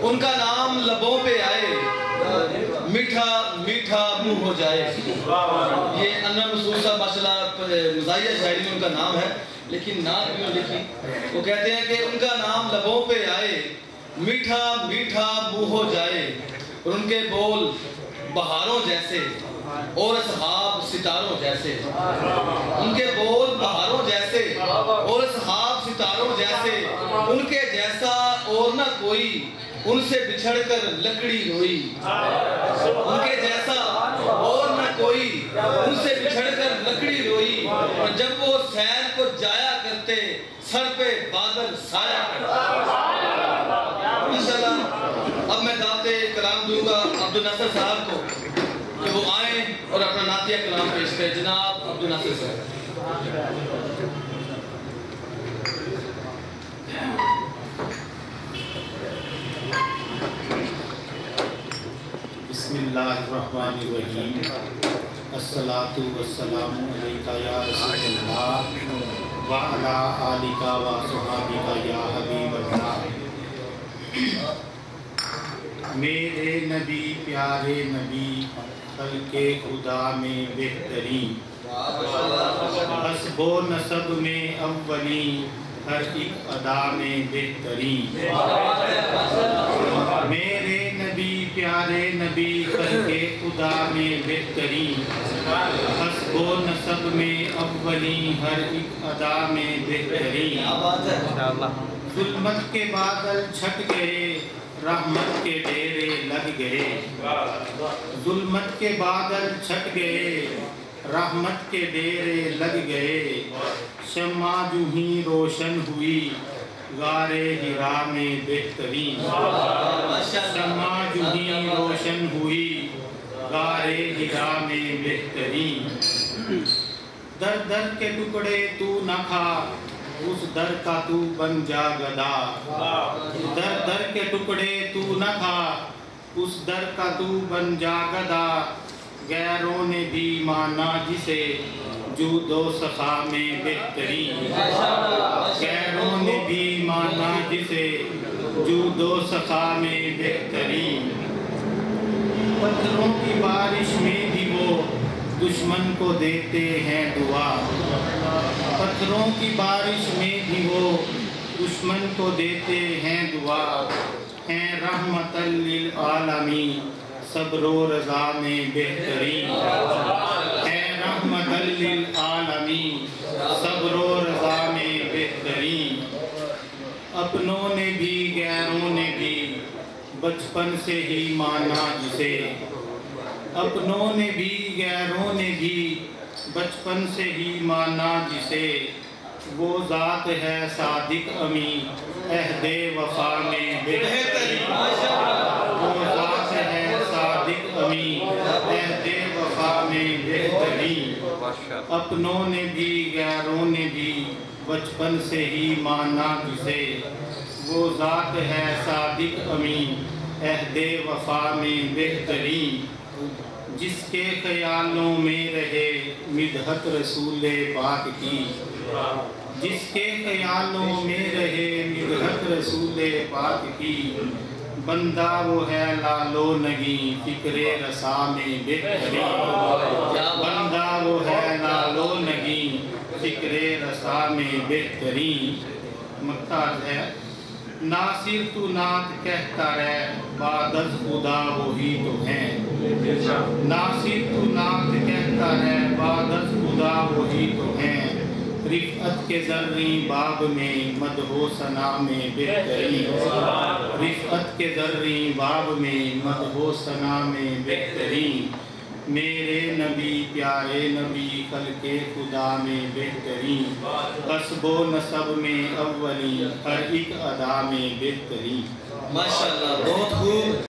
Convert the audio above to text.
उनका नाम लबों पे आए, मीठा मीठा मुंह हो जाए। ये अनवर मसूद साहब माशाल्लाह मज़ाहिया शायरी में उनका नाम है, लेकिन नात में लिखी वो कहते हैं कि उनका नाम लबों पे आए, मीठा मीठा मुंह हो जाए, और उनके बोल बहारों जैसे और असहाब सितारों जैसे। उनके बोल बहारों जैसे और असहाब सितारों जैसे, उनके जैसा और न कोई, उनसे बिछड़कर लकड़ी रोई। उनके जैसा और न कोई, उनसे बिछड़कर लकड़ी रोई। और जब वो सैर को जाया करते, सर पे बादल साया करते। इंशाल्लाह अब मैं दावते कलाम दूंगा अब्दुल नासिर साहब को कि वो आए और अपना नातिया कलाम पेश करें। जनाब अब्दुल नासिर साहब। बिस्मिल्लाहिर्रहमानिर्रहीम। अस्सलातु वस्सलामु अलैका या रसूलल्लाह व अला आलिका व सहाबिका या हबीबल्लाह। मेरे नबी प्यारे नबी खल्के खुदा में बेहतरीन, हस्बो नसब में अव्वली, हर एक अदा में बेहतरीन। मेरे नबी प्यारे नबी खल्के खुदा में बेहतरीन, हस्बो नसब में अव्वली, हर एक अदा में बेहतरीन। जुल्मत के बादल छट गए, रहमत के डेरे लग गए। जुल्मत के बादल छट गए, रहमत के डेरे लग गए। शम्मा जूही रोशन हुई, गारे हिरा में बेहतरीन। शम्मा जूही रोशन हुई, गारे हिरा में बेहतरीन। दर दर के टुकड़े तू न खा, उस दर का तू बन जा गदा। दर दर के टुकड़े तू न खा, उस दर का तू बन जा गदा। गैरों ने भी माना जिसे, जूदो सखा में बेहतरीन। गैरों ने भी माना जिसे, जूदो सखा में बेहतरीन। पत्थरों की बारिश में भी वो दुश्मन को देते हैं दुआ। पत्थरों की बारिश में भी वो दुश्मन को देते हैं दुआ। हैं रहमतल लिल आलमीन, सब्रो रज़ा में बेहतरीन। हैं रहमतल लिल आलमीन, सब्रो रज़ा में बेहतरीन। अपनों ने भी गैरों ने भी बचपन से ही माना जिसे। अपनों ने भी गैरों ने भी बचपन से ही माना जिसे। वो ज़ात है सादिक अमी, अहदे वफा में बेहतरीन। वो ज़ात है सादिक अमी, अहदे वफा में बेहतरीन। अपनों ने भी गैरों ने भी बचपन से ही माना जिसे। वो ज़ात है सादिक अमी, अहदे वफा में बेहतरीन। जिसके ख्यालों में रहे मिदहत रसूले पाक की। जिसके ख्यालों में रहे मिदहत रसूले पाक की। बंदा वो है लालो नगी, फिक्रे रसा में बेहतरीन। बंदा वो है लालो नगी, फिक्रे रसा में बेहतरीन। मक्तार है नासिर तू नात कहता रहे, बादल खुदा वही तो है। नासिर तू नात कहता रहे, बादल खुदा वही तो है। रिफ़अत के ज़र्री बाब में मदहो सना में बेहतरीन। रिफ़अत के ज़र्री बाब में मदहो सना में बेहतरीन। मेरे नबी प्यारे नबी खल्के खुदा में बेहतरीन। कस्बो नसब में अव्वली, हर एक अदा में बेहतरीन। माशाअल्लाह बहुत खूब।